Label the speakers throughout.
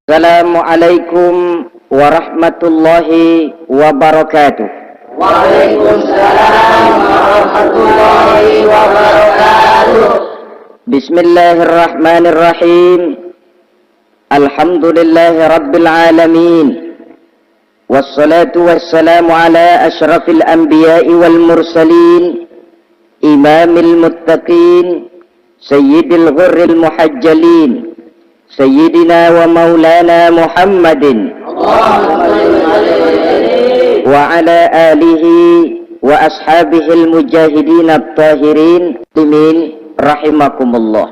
Speaker 1: Assalamualaikum warahmatullahi wabarakatuh.
Speaker 2: Waalaikumsalam warahmatullahi wabarakatuh.
Speaker 1: Bismillahirrahmanirrahim. Alhamdulillahi rabbil alamin. Wassalatu wassalamu ala ashrafil anbiya'i wal mursalin, imamil muttaqin, sayyidil ghurril muhajjalin, Sayyidina wa maulana Muhammadin wa ala alihi wa ashabihil mujahidin at-tahirin rahimakumullah.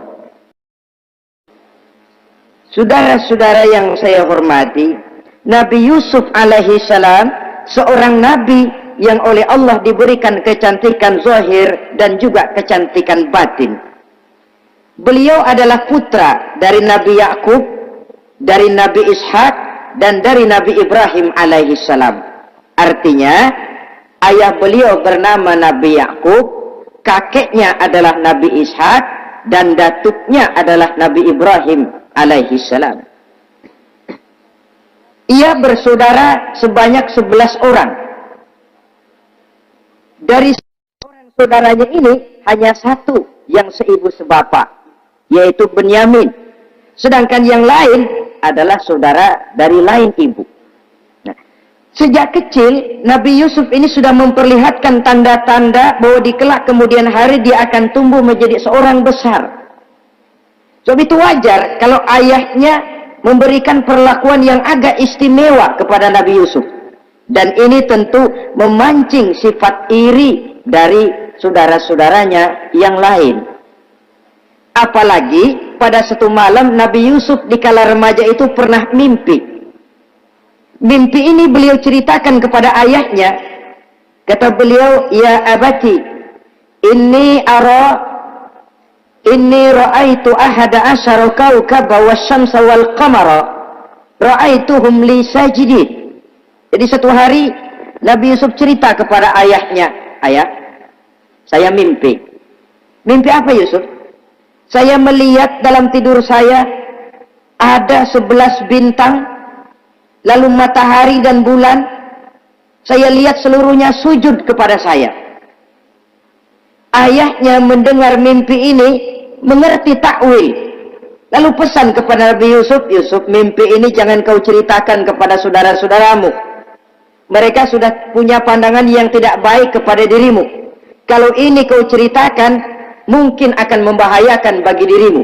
Speaker 1: Saudara-saudara yang saya hormati, Nabi Yusuf alaihi salam seorang nabi yang oleh Allah diberikan kecantikan zahir dan juga kecantikan batin. Beliau adalah putra dari Nabi Yakub, dari Nabi Ishak, dan dari Nabi Ibrahim alaihi salam. Artinya, ayah beliau bernama Nabi Yakub, kakeknya adalah Nabi Ishak, dan datuknya adalah Nabi Ibrahim alaihi salam. Ia bersaudara sebanyak 11 orang. Dari orang saudaranya ini hanya satu yang seibu sebapak, yaitu Benyamin. Sedangkan yang lain adalah saudara dari lain ibu. Nah, sejak kecil Nabi Yusuf ini sudah memperlihatkan tanda-tanda bahwa di kelak kemudian hari dia akan tumbuh menjadi seorang besar. Sebab itu wajar kalau ayahnya memberikan perlakuan yang agak istimewa kepada Nabi Yusuf. Dan ini tentu memancing sifat iri dari saudara-saudaranya yang lain. Apalagi pada satu malam Nabi Yusuf di kala remaja itu pernah mimpi. Mimpi ini beliau ceritakan kepada ayahnya. Kata beliau, "Ya abati, inni ra'aitu ahada asyara kawkaba wasyamsa wal qamara ra'aituhum li sajidin." Jadi satu hari Nabi Yusuf cerita kepada ayahnya, "Ayah, saya mimpi." Mimpi apa Yusuf? "Saya melihat dalam tidur saya ada 11 bintang, lalu matahari dan bulan. Saya lihat seluruhnya sujud kepada saya." Ayahnya mendengar mimpi ini, mengerti takwil. Lalu pesan kepada Nabi Yusuf, "Yusuf, mimpi ini jangan kau ceritakan kepada saudara-saudaramu. Mereka sudah punya pandangan yang tidak baik kepada dirimu. Kalau ini kau ceritakan, mungkin akan membahayakan bagi dirimu."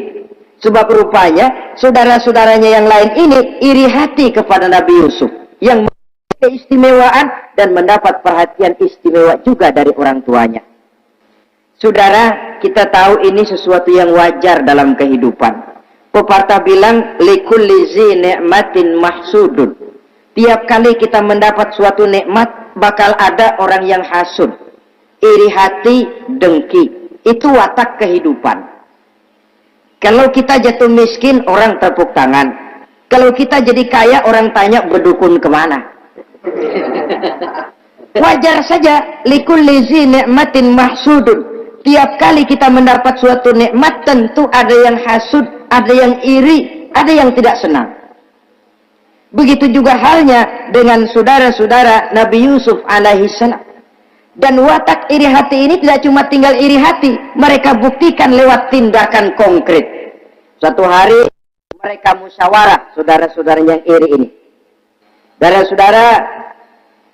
Speaker 1: Sebab rupanya saudara-saudaranya yang lain ini iri hati kepada Nabi Yusuf yang memiliki keistimewaan dan mendapat perhatian istimewa juga dari orang tuanya. Saudara, kita tahu ini sesuatu yang wajar dalam kehidupan. Pepatah bilang, likulli zi ni'matin mahsudun. Tiap kali kita mendapat suatu nikmat, bakal ada orang yang hasud, iri hati, dengki. Itu watak kehidupan. Kalau kita jatuh miskin, orang tepuk tangan. Kalau kita jadi kaya, orang tanya berdukun kemana. Wajar saja, likulli zi ni'matin mahsudun. Tiap kali kita mendapat suatu nikmat, tentu ada yang hasud, ada yang iri, ada yang tidak senang. Begitu juga halnya dengan saudara-saudara Nabi Yusuf alaihi salam. Dan watak iri hati ini tidak cuma tinggal iri hati, mereka buktikan lewat tindakan konkret. Suatu hari mereka musyawarah, saudara-saudara yang iri ini. Saudara-saudara,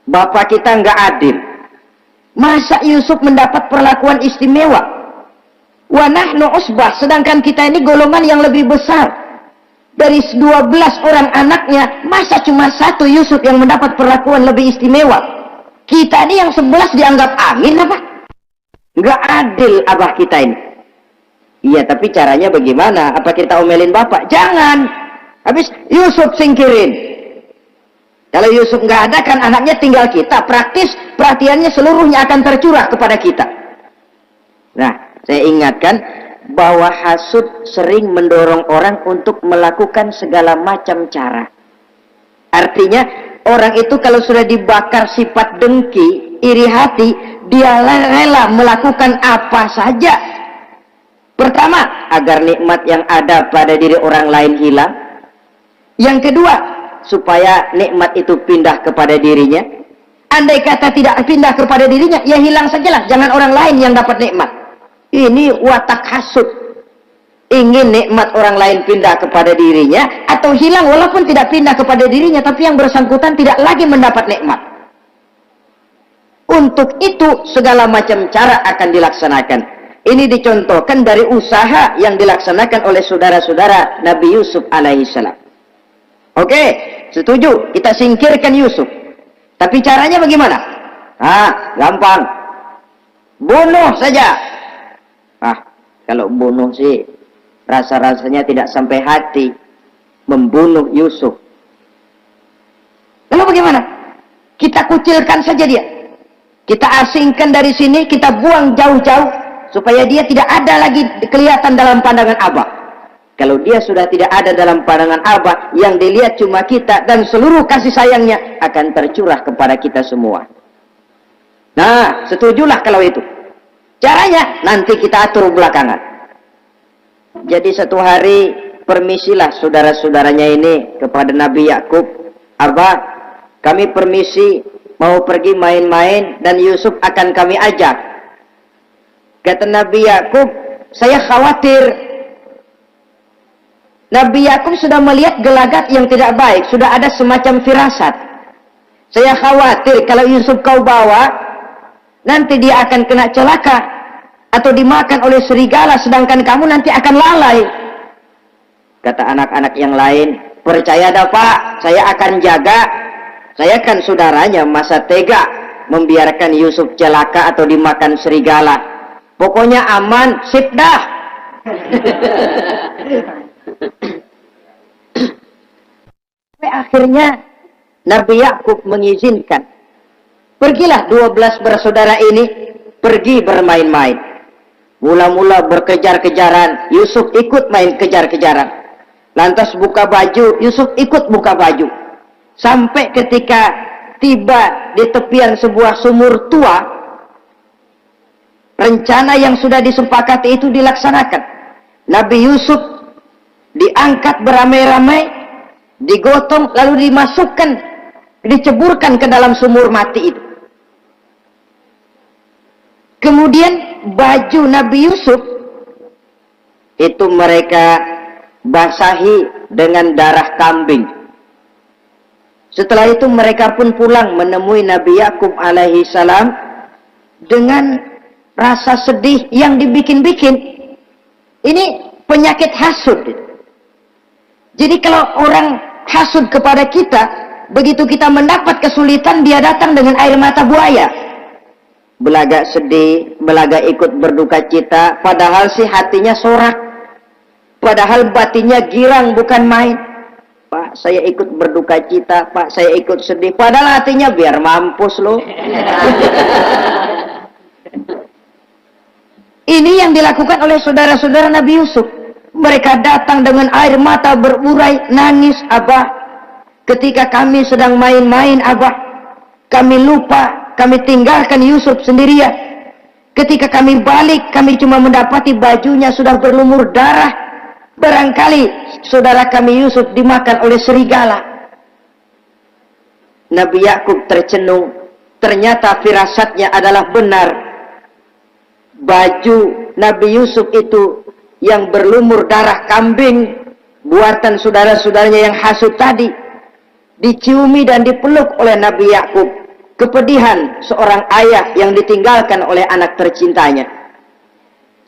Speaker 1: bapak kita nggak adil. Masa Yusuf mendapat perlakuan istimewa? Wa nahnu usbah, sedangkan kita ini golongan yang lebih besar. Dari 12 orang anaknya, masa cuma satu Yusuf yang mendapat perlakuan lebih istimewa? Kita ini yang 11 dianggap angin apa? Nggak adil abah kita ini. Iya, tapi caranya bagaimana? Apa kita omelin bapak? Jangan. Habis Yusuf singkirin. Kalau Yusuf nggak ada, kan anaknya tinggal kita. Praktis perhatiannya seluruhnya akan tercurah kepada kita. Nah, saya ingatkan bahwa hasud sering mendorong orang untuk melakukan segala macam cara. Artinya orang itu kalau sudah dibakar sifat dengki, iri hati, dia rela melakukan apa saja. Pertama, agar nikmat yang ada pada diri orang lain hilang. Yang kedua, supaya nikmat itu pindah kepada dirinya. Andai kata tidak pindah kepada dirinya, ya hilang sajalah. Jangan orang lain yang dapat nikmat. Ini watak hasud. Ingin nikmat orang lain pindah kepada dirinya, atau hilang walaupun tidak pindah kepada dirinya, tapi yang bersangkutan tidak lagi mendapat nikmat. Untuk itu segala macam cara akan dilaksanakan. Ini dicontohkan dari usaha yang dilaksanakan oleh saudara-saudara Nabi Yusuf alaihissalam. Oke, setuju, kita singkirkan Yusuf. Tapi caranya bagaimana? Gampang. Bunuh saja. Kalau bunuh sih rasa-rasanya tidak sampai hati membunuh Yusuf. Lalu bagaimana? Kita kucilkan saja dia. Kita asingkan dari sini, kita buang jauh-jauh supaya dia tidak ada lagi kelihatan dalam pandangan Abah. Kalau dia sudah tidak ada dalam pandangan Abah, yang dilihat cuma kita dan seluruh kasih sayangnya akan tercurah kepada kita semua. Nah, setujulah kalau itu. Caranya nanti kita atur belakangan. Jadi satu hari permisilah saudara-saudaranya ini kepada Nabi Yakub. Abah, kami permisi mau pergi main-main dan Yusuf akan kami ajak. Kata Nabi Yakub, saya khawatir. Nabi Yakub sudah melihat gelagat yang tidak baik, sudah ada semacam firasat. Saya khawatir kalau Yusuf kau bawa, nanti dia akan kena celaka atau dimakan oleh serigala, sedangkan kamu nanti akan lalai. Kata anak-anak yang lain, percaya dah Pak, saya akan jaga. Saya kan saudaranya, masa tega membiarkan Yusuf celaka atau dimakan serigala. Pokoknya aman, sip dah. Akhirnya Nabi Yakub mengizinkan. Pergilah 12 bersaudara ini pergi bermain-main. Mula-mula berkejar-kejaran, Yusuf ikut main kejar-kejaran. Lantas buka baju, Yusuf ikut buka baju. Sampai ketika tiba di tepian sebuah sumur tua, rencana yang sudah disepakati itu dilaksanakan. Nabi Yusuf diangkat beramai-ramai, digotong, lalu dimasukkan, diceburkan ke dalam sumur mati itu. Kemudian baju Nabi Yusuf itu mereka basahi dengan darah kambing. Setelah itu mereka pun pulang menemui Nabi Yakub alaihi salam dengan rasa sedih yang dibikin-bikin. Ini penyakit hasud. Jadi kalau orang hasud kepada kita, begitu kita mendapat kesulitan, dia datang dengan air mata buaya. Belagak sedih, belagak ikut berduka cita, padahal sih hatinya sorak. Padahal batinnya girang bukan main. Pak, saya ikut berduka cita, Pak, saya ikut sedih. Padahal hatinya biar mampus loh. Ini yang dilakukan oleh saudara-saudara Nabi Yusuf. Mereka datang dengan air mata berurai, nangis, Abah. Ketika kami sedang main-main, Abah, kami lupa, kami tinggalkan Yusuf sendirian. Ketika kami balik, kami cuma mendapati bajunya sudah berlumur darah. Barangkali saudara kami Yusuf dimakan oleh serigala. Nabi Yakub tercenung. Ternyata firasatnya adalah benar. Baju Nabi Yusuf itu yang berlumur darah kambing, buatan saudara-saudaranya yang hasud tadi, diciumi dan dipeluk oleh Nabi Yakub. Kepedihan seorang ayah yang ditinggalkan oleh anak tercintanya.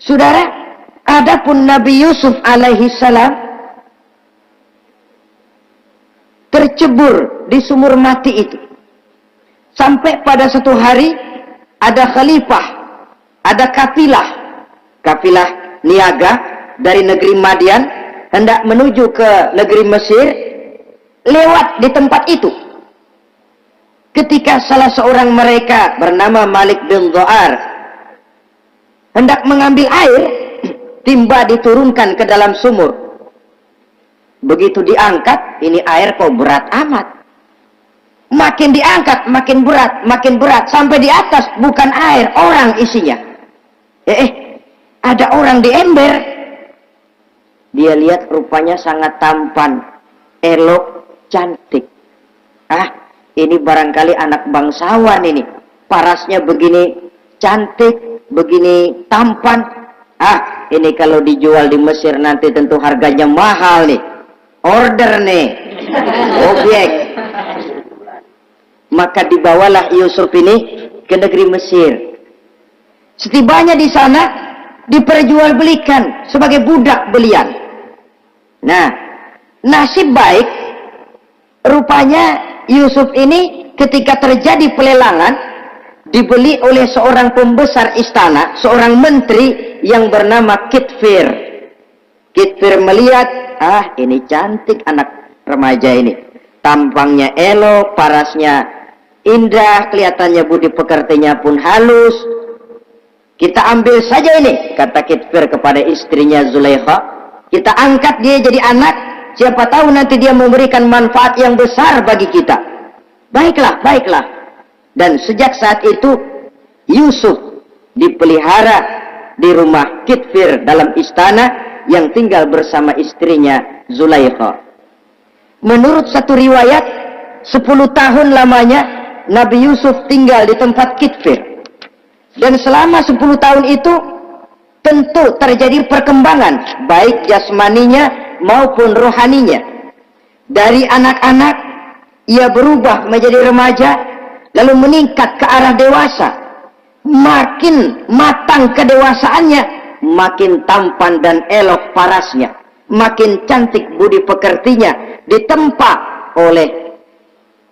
Speaker 1: Saudara, adapun Nabi Yusuf alaihi salam tercebur di sumur mati itu. Sampai pada satu hari ada khalifah, ada kafilah niaga dari negeri Madian hendak menuju ke negeri Mesir, lewat di tempat itu. Ketika salah seorang mereka bernama Malik bin Zo'ar hendak mengambil air, timba diturunkan ke dalam sumur. Begitu diangkat, ini air kok berat amat. Makin diangkat, makin berat, sampai di atas bukan air, orang isinya. Ada orang di ember. Dia lihat rupanya sangat tampan, elok, cantik. Ini barangkali anak bangsawan ini. Parasnya begini cantik, begini tampan. Ini kalau dijual di Mesir nanti tentu harganya mahal nih. Order nih. Objek. Maka dibawalah Yusuf ini ke negeri Mesir. Setibanya di sana diperjualbelikan sebagai budak belian. Nah, nasib baik rupanya Yusuf ini ketika terjadi pelelangan dibeli oleh seorang pembesar istana, seorang menteri yang bernama Kitfir. Kitfir melihat, ini cantik anak remaja ini. Tampangnya elok, parasnya indah, kelihatannya budi pekertinya pun halus. Kita ambil saja ini, kata Kitfir kepada istrinya Zulaikha. Kita angkat dia jadi anak, siapa tahu nanti dia memberikan manfaat yang besar bagi kita. Baiklah, baiklah. Dan sejak saat itu Yusuf dipelihara di rumah Kitfir dalam istana yang tinggal bersama istrinya Zulaikha. Menurut satu riwayat 10 tahun lamanya Nabi Yusuf tinggal di tempat Kitfir. Dan selama 10 tahun itu tentu terjadi perkembangan baik jasmaninya maupun rohaninya. Dari anak-anak ia berubah menjadi remaja, lalu meningkat ke arah dewasa. Makin matang kedewasaannya, makin tampan dan elok parasnya, makin cantik budi pekertinya, ditempa oleh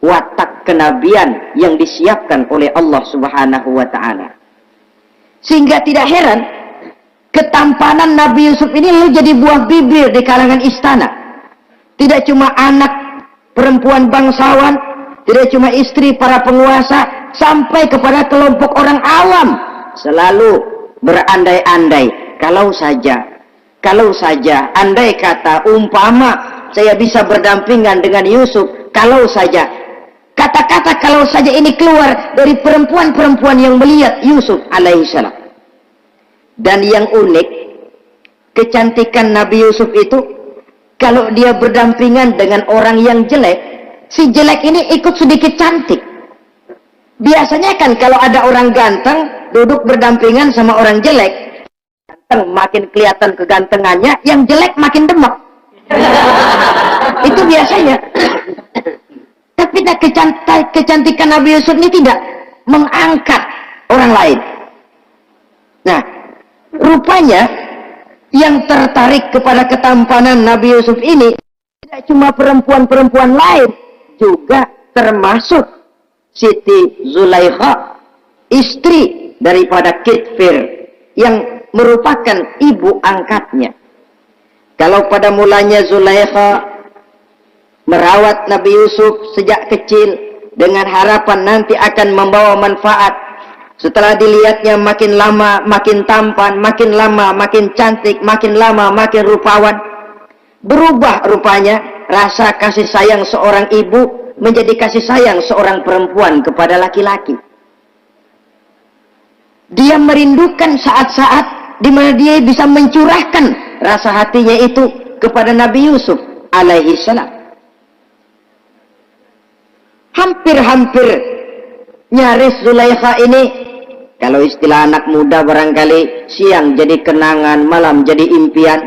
Speaker 1: watak kenabian yang disiapkan oleh Allah Subhanahu wa ta'ala. Sehingga tidak heran ketampanan Nabi Yusuf ini lalu jadi buah bibir di kalangan istana. Tidak cuma anak perempuan bangsawan, tidak cuma istri para penguasa, sampai kepada kelompok orang awam selalu berandai-andai, kalau saja andai kata umpama saya bisa berdampingan dengan Yusuf, kalau saja kata-kata kalau saja ini keluar dari perempuan-perempuan yang melihat Yusuf alaihissalam. Dan yang unik, kecantikan Nabi Yusuf itu kalau dia berdampingan dengan orang yang jelek, si jelek ini ikut sedikit cantik. Biasanya kan kalau ada orang ganteng duduk berdampingan sama orang jelek, ganteng makin kelihatan kegantengannya, yang jelek makin demek. Itu biasanya. Tapi kecantikan Nabi Yusuf ini tidak mengangkat orang lain. Nah, rupanya yang tertarik kepada ketampanan Nabi Yusuf ini tidak cuma perempuan-perempuan lain, juga termasuk Siti Zulaikha, istri daripada Kitfir, yang merupakan ibu angkatnya. Kalau pada mulanya Zulaikha merawat Nabi Yusuf sejak kecil dengan harapan nanti akan membawa manfaat, setelah dilihatnya makin lama makin tampan, makin lama makin cantik, makin lama makin rupawan, berubah rupanya rasa kasih sayang seorang ibu menjadi kasih sayang seorang perempuan kepada laki-laki. Dia merindukan saat-saat di mana dia bisa mencurahkan rasa hatinya itu kepada Nabi Yusuf alaihi salam. Hampir-hampir nyaris Zulaikha ini, kalau istilah anak muda barangkali, siang jadi kenangan, malam jadi impian.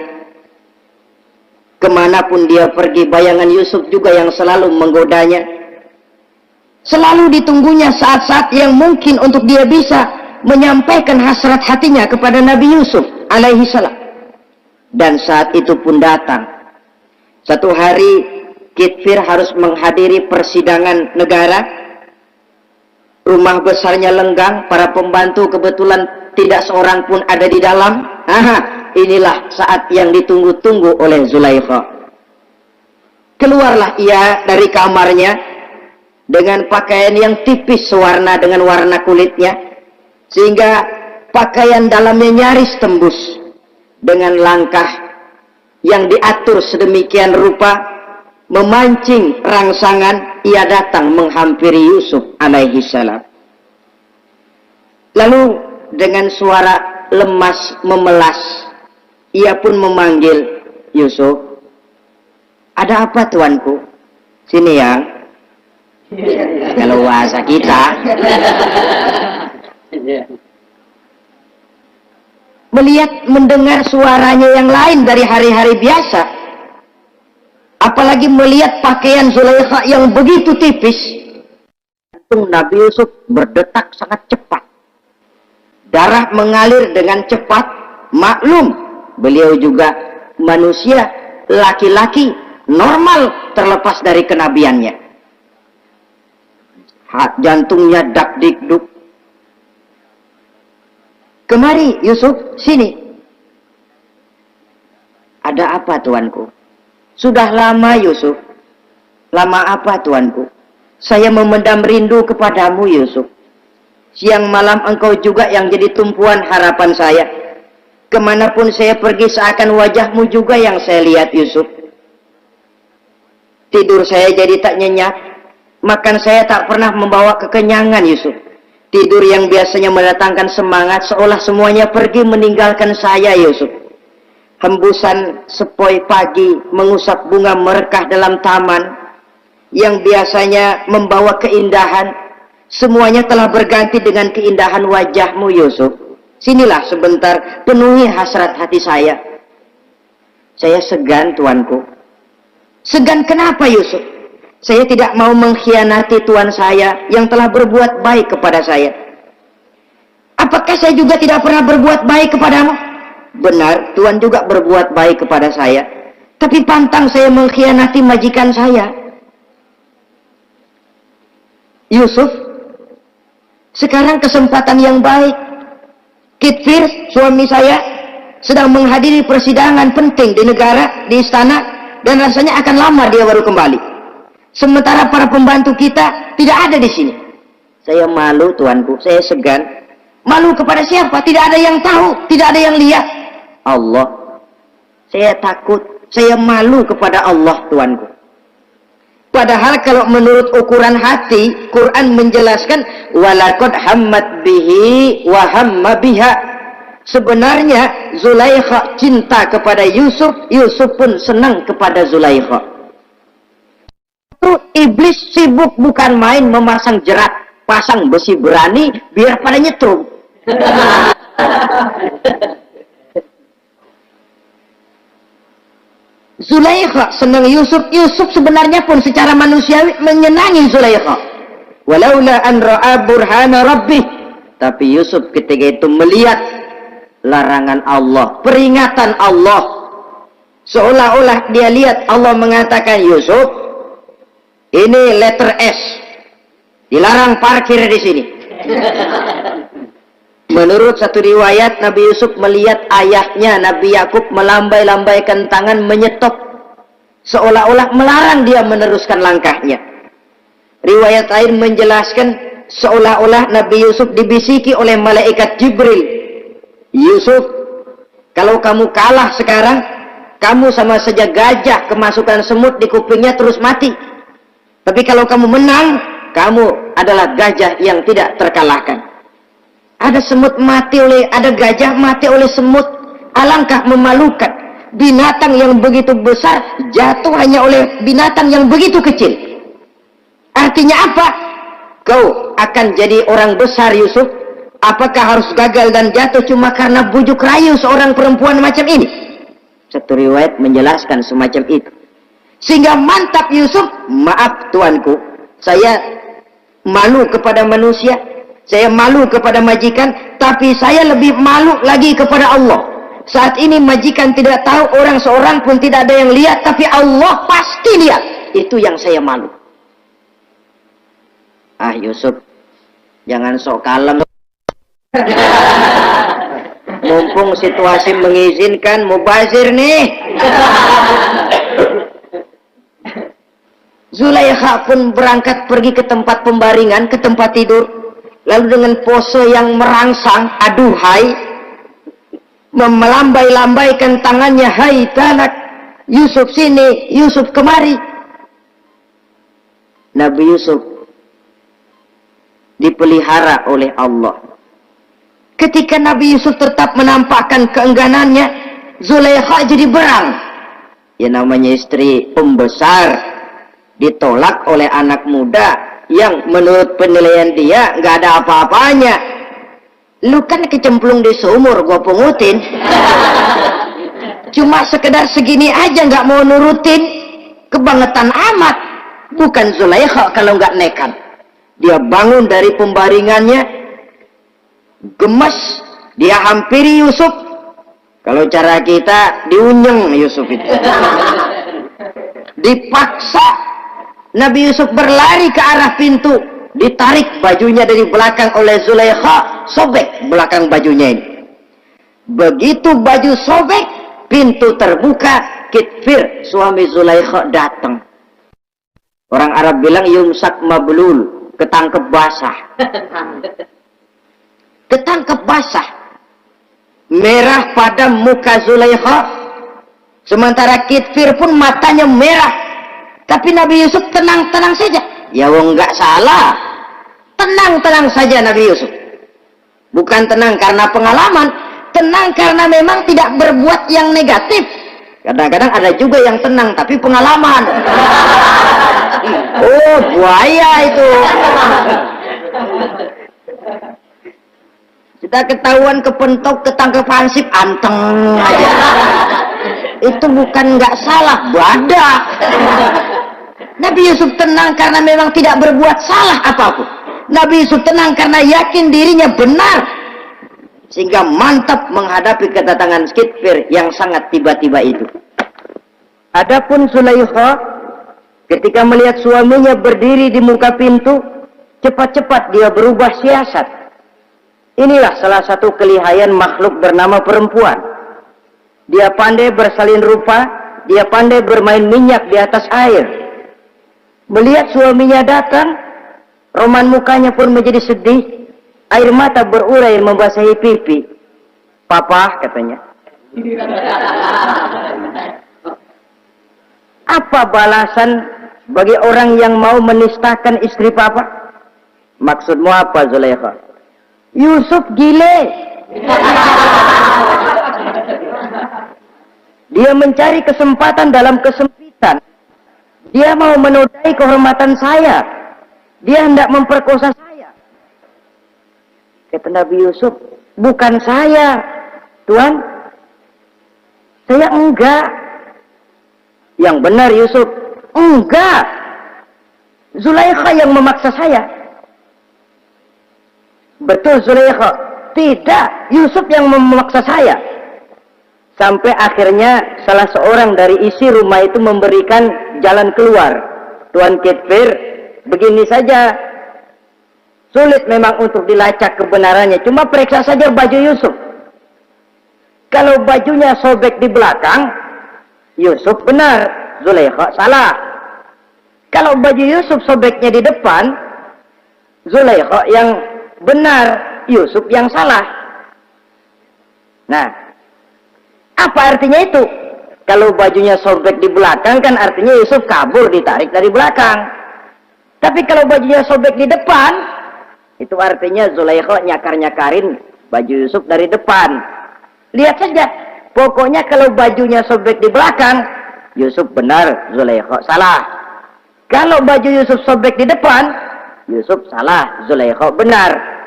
Speaker 1: Kemanapun dia pergi, bayangan Yusuf juga yang selalu menggodanya. Selalu ditunggunya saat-saat yang mungkin untuk dia bisa menyampaikan hasrat hatinya kepada Nabi Yusuf alaihi salam. Dan saat itu pun datang. Satu hari Kitfir harus menghadiri persidangan negara. Rumah besarnya lenggang, para pembantu kebetulan tidak seorang pun ada di dalam. Inilah saat yang ditunggu-tunggu oleh Zulaikha. Keluarlah ia dari kamarnya dengan pakaian yang tipis sewarna dengan warna kulitnya, sehingga pakaian dalamnya nyaris tembus. Dengan langkah yang diatur sedemikian rupa, memancing rangsangan, ia datang menghampiri Yusuf alaihi salam. Lalu dengan suara lemas memelas, ia pun memanggil, Yusuf, Ada apa tuanku? Sini yang. Kalau bahasa kita. Melihat, mendengar suaranya yang lain dari hari-hari biasa. Apalagi melihat pakaian Zulaikha yang begitu tipis. Jantung Nabi Yusuf berdetak sangat cepat. Darah mengalir dengan cepat. Maklum, beliau juga manusia, laki-laki, normal terlepas dari kenabiannya. Jantungnya dak-dikduk. Kemari Yusuf, sini. Ada apa tuanku? Sudah lama Yusuf. Lama apa tuanku? Saya memendam rindu kepadamu Yusuf. Siang malam engkau juga yang jadi tumpuan harapan saya. Kemanapun saya pergi seakan wajahmu juga yang saya lihat Yusuf. Tidur saya jadi tak nyenyak. Makan saya tak pernah membawa kekenyangan Yusuf. Tidur yang biasanya mendatangkan semangat seolah semuanya pergi meninggalkan saya Yusuf. Hembusan sepoi pagi mengusap bunga merekah dalam taman yang biasanya membawa keindahan, semuanya telah berganti dengan keindahan wajahmu Yusuf. Sinilah sebentar, penuhi hasrat hati saya. Saya segan tuanku. Segan kenapa Yusuf? Saya tidak mau mengkhianati Tuhan saya yang telah berbuat baik kepada saya. Apakah saya juga tidak pernah berbuat baik kepadamu? Benar, Tuhan juga berbuat baik kepada saya. Tapi pantang saya mengkhianati majikan saya. Yusuf, sekarang kesempatan yang baik. Kitfir, suami saya, sedang menghadiri persidangan penting di negara, di istana, dan rasanya akan lama dia baru kembali. Sementara para pembantu kita tidak ada di sini. Saya malu tuanku, saya segan. Malu kepada siapa? Tidak ada yang tahu, tidak ada yang lihat. Allah. Saya takut, saya malu kepada Allah tuanku. Padahal kalau menurut ukuran hati, Quran menjelaskan walaqad hammat bihi wa hamma biha. Sebenarnya Zulaikha cinta kepada Yusuf, Yusuf pun senang kepada Zulaikha. Iblis sibuk bukan main memasang jerat, pasang besi berani biar pada nyetrum. Zulaikha senang Yusuf, Yusuf sebenarnya pun secara manusiawi menyenangi Zulaikha. Walaula an ra'a burhana rabbih. Tapi Yusuf ketika itu melihat larangan Allah, peringatan Allah. Seolah-olah dia lihat Allah mengatakan, Yusuf, ini letter S. Dilarang parkir di sini. Menurut satu riwayat, Nabi Yusuf melihat ayahnya Nabi Yakub melambai-lambaikan tangan menyetop, seolah-olah melarang dia meneruskan langkahnya. Riwayat lain menjelaskan seolah-olah Nabi Yusuf dibisiki oleh malaikat Jibril. Yusuf, kalau kamu kalah sekarang, kamu sama saja gajah kemasukan semut di kupingnya terus mati. Tapi kalau kamu menang, kamu adalah gajah yang tidak terkalahkan. Ada semut mati oleh, ada gajah mati oleh semut. Alangkah memalukan. Binatang yang begitu besar jatuh hanya oleh binatang yang begitu kecil. Artinya apa? Kau akan jadi orang besar Yusuf. Apakah harus gagal dan jatuh cuma karena bujuk rayu seorang perempuan macam ini? Satu riwayat menjelaskan semacam itu. Sehingga mantap Yusuf, maaf tuanku, saya malu kepada manusia, saya malu kepada majikan, tapi saya lebih malu lagi kepada Allah. Saat ini majikan tidak tahu, orang seorang pun tidak ada yang lihat, tapi Allah pasti lihat. Itu yang saya malu. Ah Yusuf, jangan sok kalem. Mumpung situasi mengizinkan, mubazir nih. Zulaikha pun berangkat pergi ke tempat pembaringan, ke tempat tidur. Lalu dengan pose yang merangsang, aduhai, melambai-lambaikan tangannya, hai tanak, Yusuf sini, Yusuf kemari. Nabi Yusuf dipelihara oleh Allah. Ketika Nabi Yusuf tetap menampakkan keengganannya, Zulaikha jadi berang. Ya namanya istri pembesar ditolak oleh anak muda yang menurut penilaian dia nggak ada apa-apanya. Lu kan kecemplung di sumur, gua pungutin. Cuma sekedar segini aja nggak mau nurutin, kebangetan amat. Bukan Zulaikha kalau nggak nekat. Dia bangun dari pembaringannya, gemes, dia hampiri Yusuf. Kalau cara kita diunyeng Yusuf itu. Dipaksa Nabi Yusuf berlari ke arah pintu, ditarik bajunya dari belakang oleh Zulaikha, sobek belakang bajunya ini. Begitu baju sobek, pintu terbuka, Kitfir suami Zulaikha datang. Orang Arab bilang yumsak mablul, ketangkep basah. Ketangkep basah. Merah pada muka Zulaikha, sementara Kitfir pun matanya merah. Tapi Nabi Yusuf tenang-tenang saja. Ya wong nggak salah, tenang-tenang saja Nabi Yusuf. Bukan tenang karena pengalaman, tenang karena memang tidak berbuat yang negatif. Kadang-kadang ada juga yang tenang tapi pengalaman. Oh buaya itu. Kita ketahuan kepentok, ketangkep hansip, anteng aja. Itu bukan nggak salah, badak. Nabi Yusuf tenang karena memang tidak berbuat salah apapun. Nabi Yusuf tenang karena yakin dirinya benar, sehingga mantap menghadapi kedatangan Kitfir yang sangat tiba-tiba itu. Adapun Zulaikha ketika melihat suaminya berdiri di muka pintu, cepat-cepat dia berubah siasat. Inilah salah satu kelihayan makhluk bernama perempuan. Dia pandai bersalin rupa, dia pandai bermain minyak di atas air. Melihat suaminya datang, roman mukanya pun menjadi sedih. Air mata berurai membasahi pipi. Papa, katanya. Apa balasan bagi orang yang mau menistakan istri papa? Maksudmu apa, Zulaikha? Yusuf gile. Dia mencari kesempatan dalam kesempitan. Dia mau menodai kehormatan saya. Dia hendak memperkosa saya. Kata Nabi Yusuf, bukan saya, Tuan. Saya enggak. Yang benar Yusuf, enggak. Zulaikha yang memaksa saya. Betul Zulaikha, tidak. Yusuf yang memaksa saya. Sampai akhirnya salah seorang dari isi rumah itu memberikan jalan keluar. Tuan Kitfir, begini saja. Sulit memang untuk dilacak kebenarannya. Cuma periksa saja baju Yusuf. Kalau bajunya sobek di belakang, Yusuf benar, Zulaikha salah. Kalau baju Yusuf sobeknya di depan, Zulaikha yang benar, Yusuf yang salah. Nah, apa artinya itu? Kalau bajunya sobek di belakang kan artinya Yusuf kabur, ditarik dari belakang. Tapi kalau bajunya sobek di depan, itu artinya Zulaikha nyakar-nyakarin baju Yusuf dari depan. Lihat saja, pokoknya kalau bajunya sobek di belakang, Yusuf benar, Zulaikha salah. Kalau baju Yusuf sobek di depan, Yusuf salah, Zulaikha benar.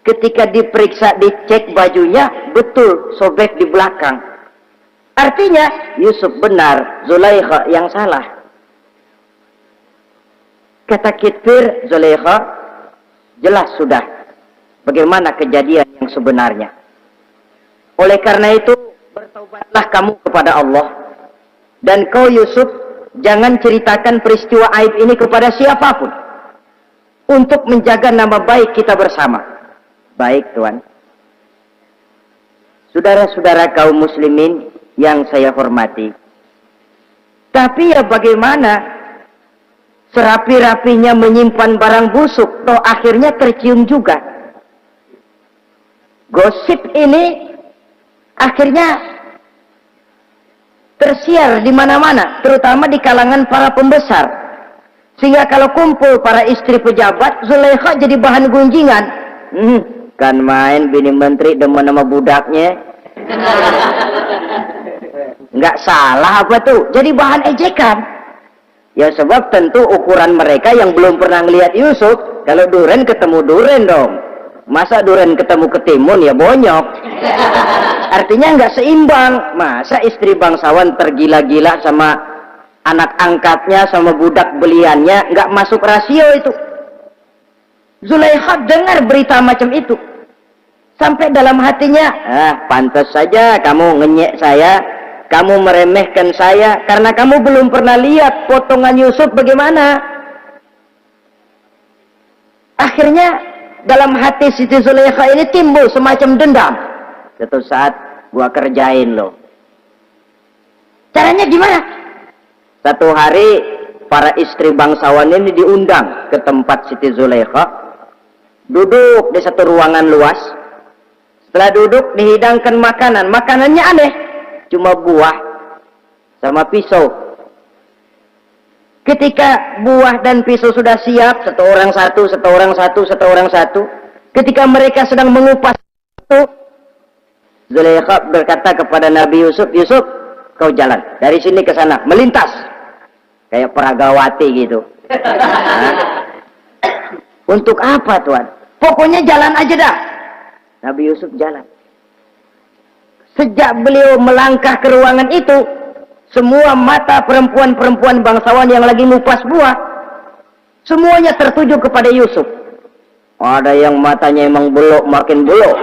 Speaker 1: Ketika diperiksa, dicek bajunya, betul sobek di belakang. Artinya Yusuf benar, Zulaikha yang salah. Kata Kitfir, Zulaikha, jelas sudah bagaimana kejadian yang sebenarnya. Oleh karena itu, bertaubatlah kamu kepada Allah. Dan kau Yusuf, jangan ceritakan peristiwa aib ini kepada siapapun. Untuk menjaga nama baik kita bersama. Baik Tuan. Saudara-saudara kaum muslimin yang saya hormati. Tapi ya bagaimana? Serapi-rapinya menyimpan barang busuk, toh akhirnya tercium juga. Gosip ini akhirnya tersiar di mana-mana, terutama di kalangan para pembesar. Sehingga kalau kumpul para istri pejabat, Zulaikha jadi bahan gunjingan. Kan main bini menteri demen sama budaknya. Nggak salah apa tuh? Jadi bahan ejekan. Ya sebab tentu ukuran mereka yang belum pernah ngelihat Yusuf, kalau duren ketemu duren dong. Masa duren ketemu ketimun ya bonyok. Artinya nggak seimbang. Masa istri bangsawan tergila-gila sama anak angkatnya, sama budak beliannya, nggak masuk rasio itu. Zulaikha dengar berita macam itu. Sampai dalam hatinya, pantas saja kamu ngenyek saya, kamu meremehkan saya, karena kamu belum pernah lihat potongan Yusuf bagaimana. Akhirnya dalam hati Siti Zulaikha ini timbul semacam dendam. Suatu saat gua kerjain loh. Caranya gimana? Satu hari para istri bangsawan ini diundang ke tempat Siti Zulaikha. Duduk di satu ruangan luas. Setelah duduk dihidangkan makanan. Makanannya aneh. Cuma buah sama pisau. Ketika buah dan pisau sudah siap, satu orang satu, satu orang satu, satu orang satu. Ketika mereka sedang mengupas itu, Zulaikha berkata kepada Nabi Yusuf, Yusuf, kau jalan dari sini ke sana, melintas. Kayak peragawati gitu. Untuk apa Tuhan? Pokoknya jalan aja dah. Nabi Yusuf jalan. Sejak beliau melangkah ke ruangan itu, semua mata perempuan-perempuan bangsawan yang lagi ngupas buah, semuanya tertuju kepada Yusuf. Ada yang matanya emang belok, makin belok.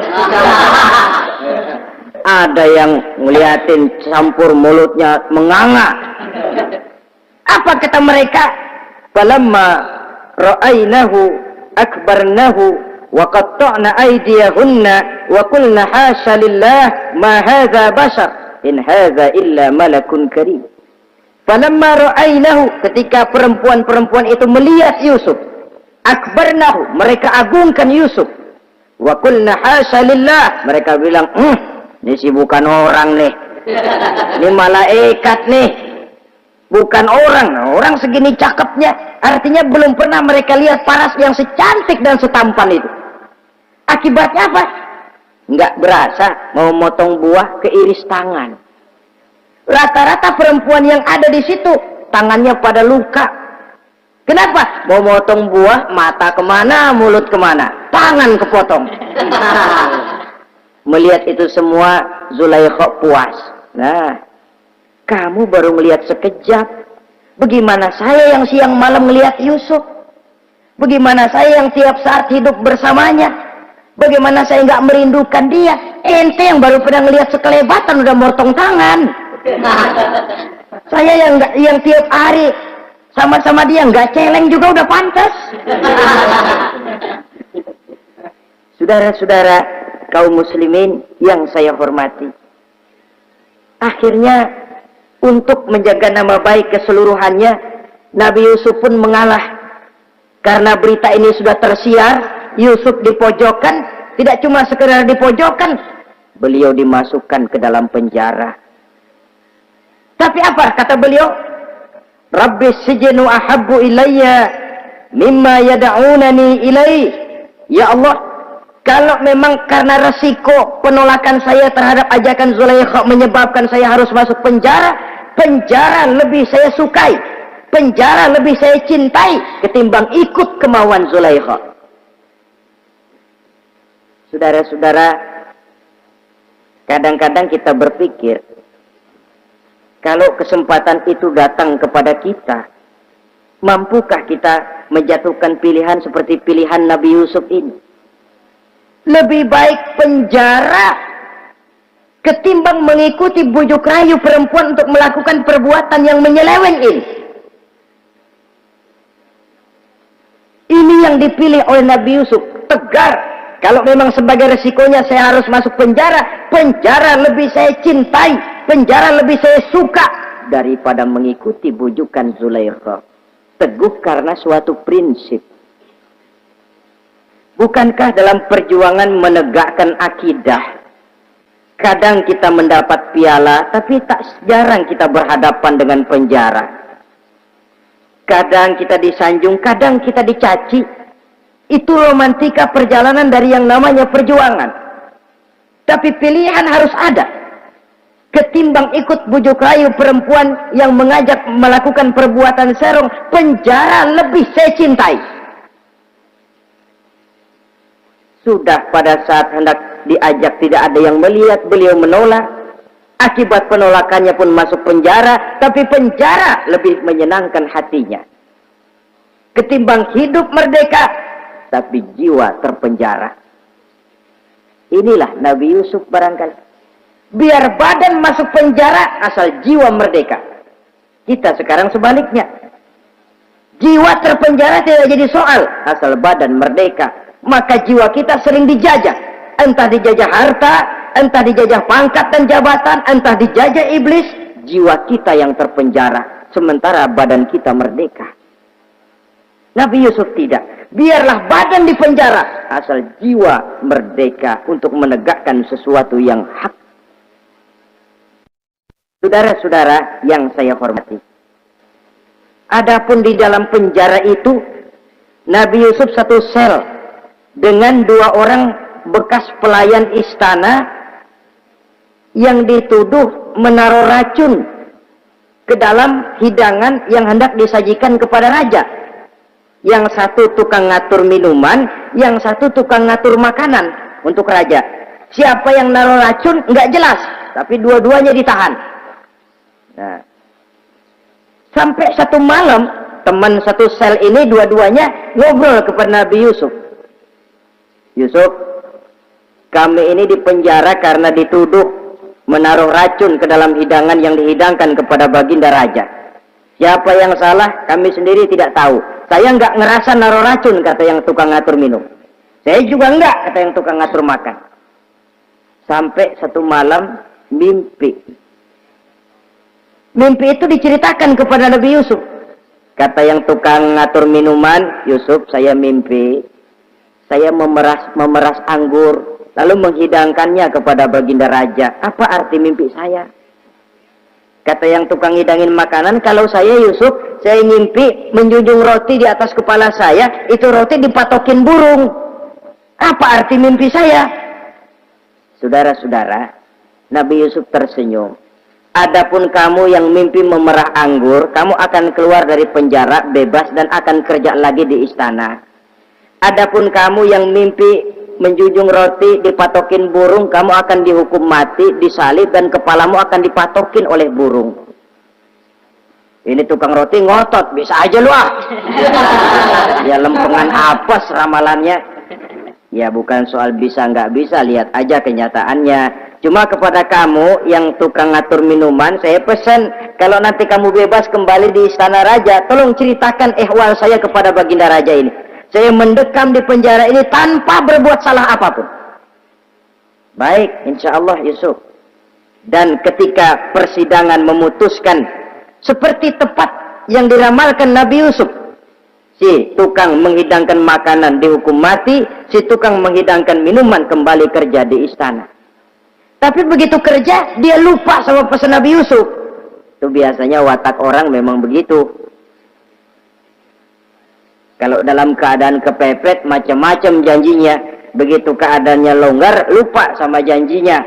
Speaker 1: Ada yang ngeliatin campur mulutnya menganga. Apa kata mereka? Falamma ra'ainahu akbarnahu wa qatta'na aydiyahunna wa qulna hasya lillah ma hadza bashar in hadza illa malakun karim. Falamma ra'ainahu, ketika perempuan-perempuan itu melihat Yusuf, akbarnahu, mereka agungkan Yusuf. Wa qulna hasya lillah, mereka bilang, ini sih bukan orang nih. Ini malaikat nih. Bukan orang. Orang segini cakepnya. Artinya belum pernah mereka lihat paras yang secantik dan setampan itu. Akibatnya apa? Nggak berasa mau motong buah keiris tangan. Rata-rata perempuan yang ada di situ tangannya pada luka. Kenapa? Mau motong buah, mata kemana, mulut kemana, tangan kepotong. Melihat itu semua, Zulaikha puas. Nah, kamu baru melihat sekejap. Bagaimana saya yang siang malam melihat Yusuf? Bagaimana saya yang tiap saat hidup bersamanya? Bagaimana saya nggak merindukan dia? Ente yang baru pernah melihat sekelebatan udah motong tangan. Saya yang tiap hari sama-sama dia nggak celeng juga udah pantas. Saudara-saudara kaum muslimin yang saya hormati, akhirnya untuk menjaga nama baik keseluruhannya, Nabi Yusuf pun mengalah. Karena berita ini sudah tersiar, Yusuf dipojokkan, tidak cuma sekedar dipojokkan, beliau dimasukkan ke dalam penjara. Tapi apa kata beliau? Rabbis sijnu ahabbu ilayya mimma yad'unani ilaih. Ya Allah, kalau memang karena resiko penolakan saya terhadap ajakan Zulaikha menyebabkan saya harus masuk penjara, penjara lebih saya sukai, penjara lebih saya cintai ketimbang ikut kemauan Zulaikha. Saudara-saudara, kadang-kadang kita berpikir, kalau kesempatan itu datang kepada kita, mampukah kita menjatuhkan pilihan seperti pilihan Nabi Yusuf ini? Lebih baik penjara ketimbang mengikuti bujuk rayu perempuan untuk melakukan perbuatan yang menyeleweng ini. Ini yang dipilih oleh Nabi Yusuf, tegar. Kalau memang sebagai resikonya saya harus masuk penjara, penjara lebih saya cintai, penjara lebih saya suka daripada mengikuti bujukan Zulaikha. Teguh karena suatu prinsip. Bukankah dalam perjuangan menegakkan akidah, kadang kita mendapat piala, tapi tak jarang kita berhadapan dengan penjara. Kadang kita disanjung, kadang kita dicaci. Itu romantika perjalanan dari yang namanya perjuangan. Tapi pilihan harus ada. ketimbang ikut bujuk rayu perempuan yang mengajak melakukan perbuatan serong, penjara lebih saya cintai. Sudah pada saat hendak diajak tidak ada yang melihat, beliau menolak. Akibat penolakannya pun masuk penjara, tapi penjara lebih menyenangkan hatinya ketimbang hidup merdeka tapi jiwa terpenjara. Inilah Nabi Yusuf barangkali. Biar badan masuk penjara asal jiwa merdeka. Kita sekarang sebaliknya. Jiwa terpenjara tidak jadi soal asal badan merdeka. Maka jiwa kita sering dijajah. Entah dijajah harta, entah dijajah pangkat dan jabatan, entah dijajah iblis. Jiwa kita yang terpenjara, sementara badan kita merdeka. Nabi Yusuf tidak. Biarlah badan di penjara, asal jiwa merdeka untuk menegakkan sesuatu yang hak. Saudara-saudara yang saya hormati, adapun di dalam penjara itu, Nabi Yusuf satu sel dengan 2 orang bekas pelayan istana yang dituduh menaruh racun ke dalam hidangan yang hendak disajikan kepada raja. Yang satu tukang ngatur minuman, yang satu tukang ngatur makanan untuk raja. Siapa yang naruh racun nggak jelas, tapi dua-duanya ditahan. Nah, sampai satu malam teman satu sel ini dua-duanya ngobrol kepada Nabi Yusuf. Yusuf, kami ini dipenjara karena dituduh menaruh racun ke dalam hidangan yang dihidangkan kepada baginda raja. Siapa yang salah, kami sendiri tidak tahu. Saya nggak ngerasa naruh racun, kata yang tukang ngatur minum. Saya juga enggak, kata yang tukang ngatur makan. Sampai satu malam mimpi. Mimpi itu diceritakan kepada Nabi Yusuf. Kata yang tukang ngatur minuman, Yusuf, saya mimpi. Saya memeras anggur, lalu menghidangkannya kepada baginda raja. Apa arti mimpi saya? Kata yang tukang hidangin makanan, kalau saya Yusuf, saya mimpi menjunjung roti di atas kepala saya, itu roti dipatokin burung. Apa arti mimpi saya? Saudara-saudara, Nabi Yusuf tersenyum. Adapun kamu yang mimpi memerah anggur, kamu akan keluar dari penjara bebas dan akan kerja lagi di istana. Adapun kamu yang mimpi menjunjung roti dipatokin burung, kamu akan dihukum mati, disalib, dan kepalamu akan dipatokin oleh burung. Ini tukang roti ngotot, bisa aja lu ah. Ya lempengan apa ramalannya? Ya bukan soal bisa nggak bisa, lihat aja kenyataannya. Cuma kepada kamu yang tukang ngatur minuman, saya pesan kalau nanti kamu bebas kembali di istana raja, tolong ceritakan ihwal saya kepada baginda raja ini. Saya mendekam di penjara ini tanpa berbuat salah apapun. Baik, insya Allah Yusuf. Dan ketika persidangan memutuskan seperti tepat yang diramalkan Nabi Yusuf, si tukang menghidangkan makanan dihukum mati, si tukang menghidangkan minuman kembali kerja di istana. Tapi begitu kerja, dia lupa sama pesan Nabi Yusuf. Itu biasanya watak orang memang begitu. Kalau dalam keadaan kepepet, macam-macam janjinya. Begitu keadaannya longgar, lupa sama janjinya.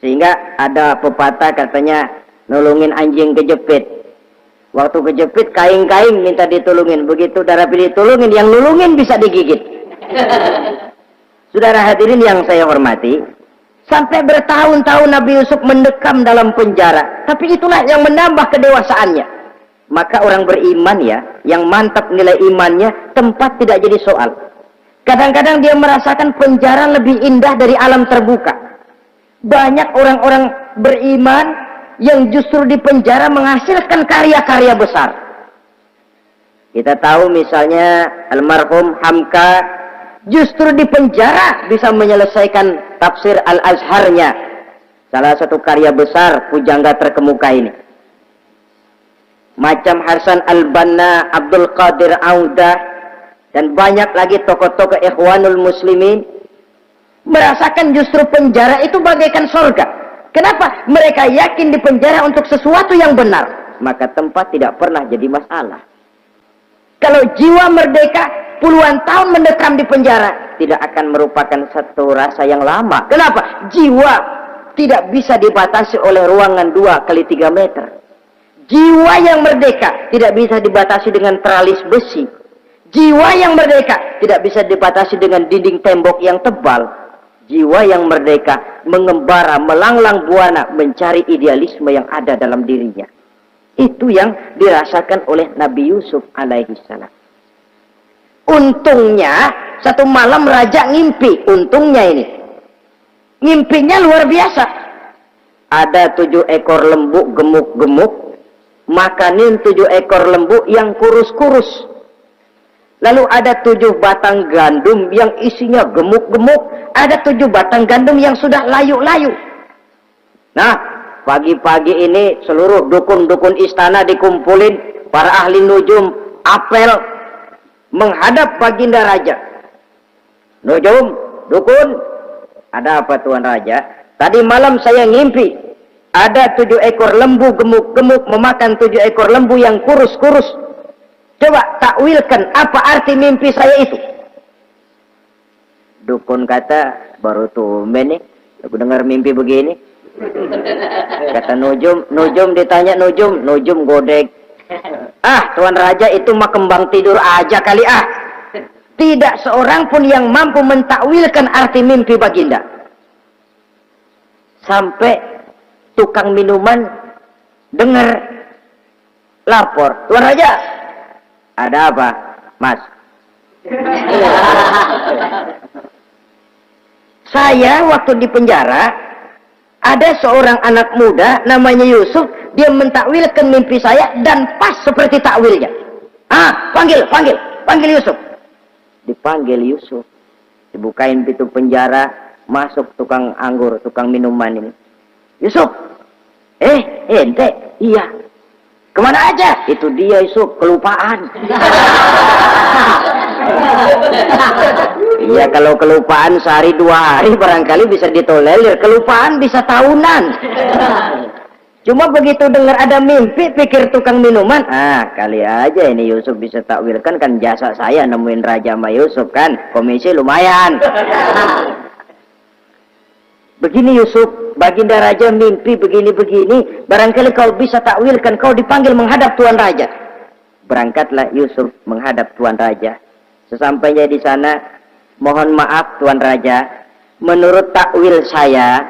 Speaker 1: Sehingga ada pepatah katanya, nolongin anjing kejepit. Waktu kejepit, kaing-kaing minta ditolongin. Begitu udah rapi ditolongin, yang nulungin bisa digigit. Saudara hadirin yang saya hormati, sampai bertahun-tahun Nabi Yusuf mendekam dalam penjara. Tapi itulah yang menambah kedewasaannya. Maka orang beriman ya, yang mantap nilai imannya, tempat tidak jadi soal. Kadang-kadang dia merasakan penjara lebih indah dari alam terbuka. Banyak orang-orang beriman yang justru di penjara menghasilkan karya-karya besar. Kita tahu misalnya almarhum Hamka justru di penjara bisa menyelesaikan tafsir Al-Azharnya. Salah satu karya besar pujangga terkemuka ini. Macam Hasan Al-Banna, Abdul Qadir Auda, dan banyak lagi tokoh-tokoh Ikhwanul Muslimin merasakan justru penjara itu bagaikan surga. Kenapa? Mereka yakin di penjara untuk sesuatu yang benar, maka tempat tidak pernah jadi masalah. Kalau jiwa merdeka puluhan tahun mendekam di penjara, tidak akan merupakan satu rasa yang lama. Kenapa? Jiwa tidak bisa dibatasi oleh ruangan 2 kali 3 meter. Jiwa yang merdeka tidak bisa dibatasi dengan teralis besi. Jiwa yang merdeka tidak bisa dibatasi dengan dinding tembok yang tebal. Jiwa yang merdeka mengembara, melanglang buana mencari idealisme yang ada dalam dirinya. Itu yang dirasakan oleh Nabi Yusuf alaihi salam. Untungnya satu malam raja ngimpi. Untungnya ini ngimpinya luar biasa. Ada 7 ekor lembu gemuk-gemuk makanin 7 ekor lembu yang kurus-kurus. Lalu ada 7 batang gandum yang isinya gemuk-gemuk. Ada 7 batang gandum yang sudah layu-layu. Nah, pagi-pagi ini seluruh dukun-dukun istana dikumpulin. Para ahli nujum apel menghadap baginda raja. Nujum, dukun, ada apa Tuan Raja? Tadi malam saya ngimpi. Ada 7 ekor lembu gemuk-gemuk memakan 7 ekor lembu yang kurus-kurus. Coba takwilkan apa arti mimpi saya itu. Dukun kata, baru tumben nih, aku dengar mimpi begini. Kata Nujum ditanya Nujum godek. Ah, Tuan Raja itu mah kembang tidur aja kali ah. Tidak seorang pun yang mampu mentakwilkan arti mimpi baginda. Sampai tukang minuman dengar lapor, Tuan Raja, ada apa, Mas? Saya waktu di penjara, ada seorang anak muda namanya Yusuf, dia mentakwilkan mimpi saya dan pas seperti takwilnya. Ah, panggil Yusuf. Dipanggil Yusuf, dibukain pintu penjara, masuk tukang anggur, tukang minuman ini. Yusuf, ente, iya. Kemana aja? Itu dia Yusuf, kelupaan. Iya, kalau kelupaan sehari 2 hari barangkali bisa ditolerir. Kelupaan bisa tahunan. Cuma begitu dengar ada mimpi, pikir tukang minuman. Ah, kali aja ini Yusuf bisa takwilkan, kan jasa saya nemuin Raja sama Yusuf kan. Komisi lumayan. Begini Yusuf, baginda raja mimpi begini-begini, barangkali kau bisa takwilkan, kau dipanggil menghadap Tuan Raja. Berangkatlah Yusuf menghadap Tuan Raja. Sesampainya di sana, mohon maaf Tuan Raja, menurut takwil saya,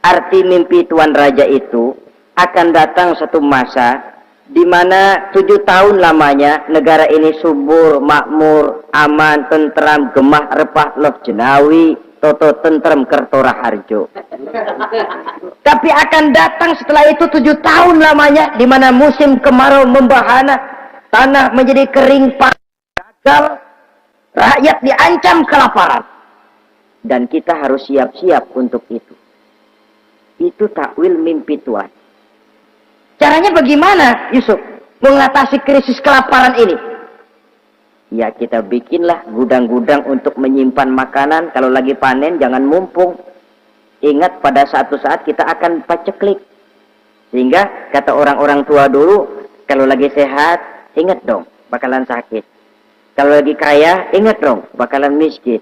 Speaker 1: arti mimpi Tuan Raja itu akan datang satu masa di mana 7 tahun lamanya negara ini subur, makmur, aman, tentram, gemah, repah, loh jenawi, toto tentrem kertora harjo. Tapi akan datang setelah itu 7 tahun lamanya di mana musim kemarau membahana, tanah menjadi kering gagal, rakyat diancam kelaparan. Dan kita harus siap-siap untuk itu. Itu takwil mimpi Tuhan. Caranya bagaimana Yusuf mengatasi krisis kelaparan ini? Ya kita bikinlah gudang-gudang untuk menyimpan makanan. Kalau lagi panen jangan mumpung. Ingat pada suatu saat kita akan paceklik. Sehingga kata orang-orang tua dulu, kalau lagi sehat ingat dong bakalan sakit. Kalau lagi kaya ingat dong bakalan miskin.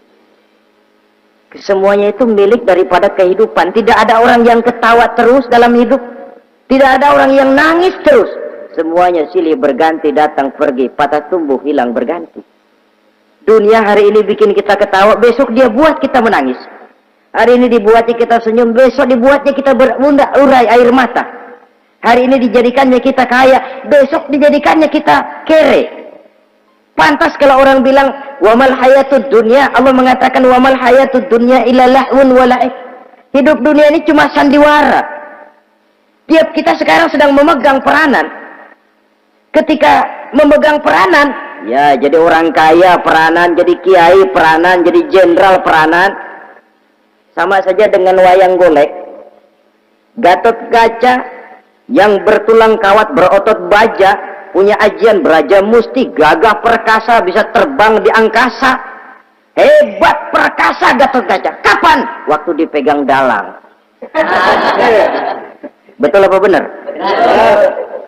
Speaker 1: Semuanya itu milik daripada kehidupan. Tidak ada orang yang ketawa terus dalam hidup. Tidak ada orang yang nangis terus. Semuanya silih berganti, datang pergi, patah tumbuh, hilang berganti. Dunia hari ini bikin kita ketawa, besok dia buat kita menangis. Hari ini dibuatnya kita senyum, besok dibuatnya kita berurai air mata. Hari ini dijadikannya kita kaya, besok dijadikannya kita kere. Pantas kalau orang bilang, wamal hayatud dunya, Allah mengatakan wamal hayatud dunya illa lahun wala'ib. Hidup dunia ini cuma sandiwara. Tiap kita sekarang sedang memegang peranan. Ketika memegang peranan, ya jadi orang kaya peranan, jadi kiai peranan, jadi jenderal peranan. Sama saja dengan wayang golek. Gatot Kaca yang bertulang kawat, berotot baja, punya ajian beraja musti, gagah perkasa, bisa terbang di angkasa. Hebat perkasa Gatot Kaca. Kapan? Waktu dipegang dalang. Betul apa benar?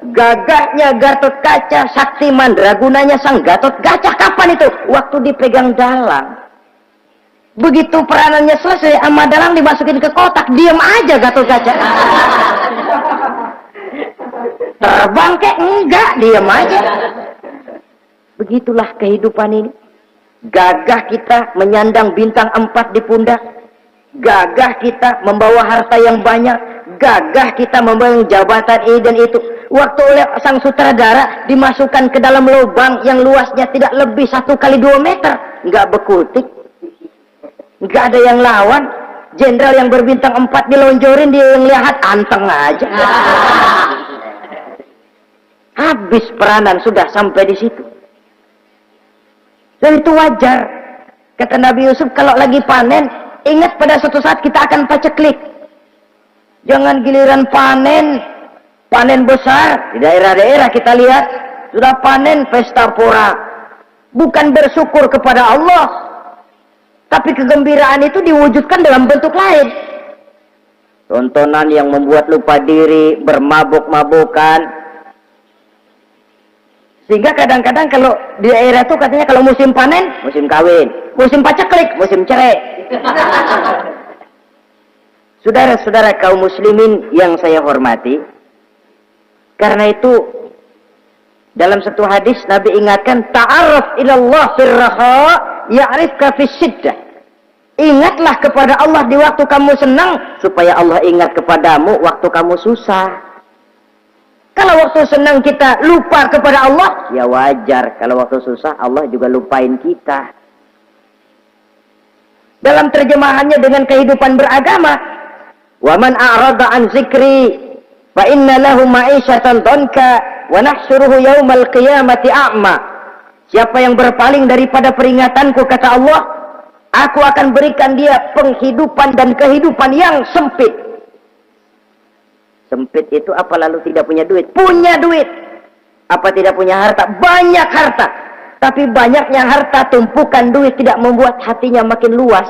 Speaker 1: Gagahnya Gatot Kaca, sakti mandragunanya sang Gatot Kaca. Kapan itu? Waktu dipegang dalang. Begitu peranannya selesai, sama dalang dimasukin ke kotak, diam aja Gatot Kaca. Terbang kek enggak, diam aja. Begitulah kehidupan ini. Gagah kita menyandang bintang 4 di pundak, gagah kita membawa harta yang banyak, gagah kita membawa jabatan ini dan itu. Waktu oleh sang sutradara dimasukkan ke dalam lubang yang luasnya tidak lebih 1 kali 2 meter, nggak bekutik, nggak ada yang lawan. Jenderal yang berbintang 4 dilonjorin, dia yang lihat anteng aja. Habis peranan sudah sampai di situ. Dan itu wajar. Kata Nabi Yusuf, kalau lagi panen, ingat pada suatu saat kita akan paceklik. Jangan giliran panen besar. Di daerah-daerah kita lihat, sudah panen pesta pora. Bukan bersyukur kepada Allah. Tapi kegembiraan itu diwujudkan dalam bentuk lain. Tontonan yang membuat lupa diri, bermabuk-mabukan. Sehingga kadang-kadang kalau di daerah itu katanya kalau musim panen, musim kawin, musim paceklik, musim cerai. Saudara-saudara kaum muslimin yang saya hormati, karena itu dalam satu hadis Nabi ingatkan, ta'arraf ilallah firraha ya'rifka fisyiddah. Ingatlah kepada Allah di waktu kamu senang, supaya Allah ingat kepadamu waktu kamu susah. Kalau waktu senang kita lupa kepada Allah, ya wajar. Kalau waktu susah Allah juga lupain kita. Dalam terjemahannya dengan kehidupan beragama, wa man a'rada an zikri fa inna lahu ma'isyatan dhanka wa nahsyuruhu yaumal qiyamati a'ma. Siapa yang berpaling daripada peringatanku, kata Allah, aku akan berikan dia penghidupan dan kehidupan yang sempit. Sempit itu apa lalu tidak punya duit? Punya duit. Apa tidak punya harta? Banyak harta. Tapi banyaknya harta, tumpukan duit tidak membuat hatinya makin luas.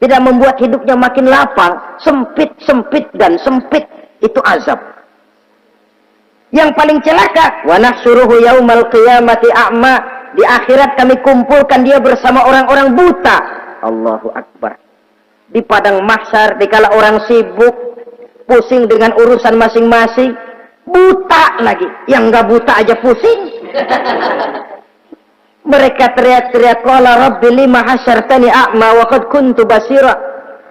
Speaker 1: Tidak membuat hidupnya makin lapang. Sempit, sempit, dan sempit. Itu azab. Yang paling celaka, wa nahsyuruhu yaumal qiyamati a'ma. Di akhirat kami kumpulkan dia bersama orang-orang buta. Allahu Akbar. Di padang mahsyar, dikala orang sibuk, pusing dengan urusan masing-masing, buta lagi. Yang nggak buta aja pusing. Mereka teriak-teriak, qala rabbi lima hasyartani a'ma wa qad kuntu basira.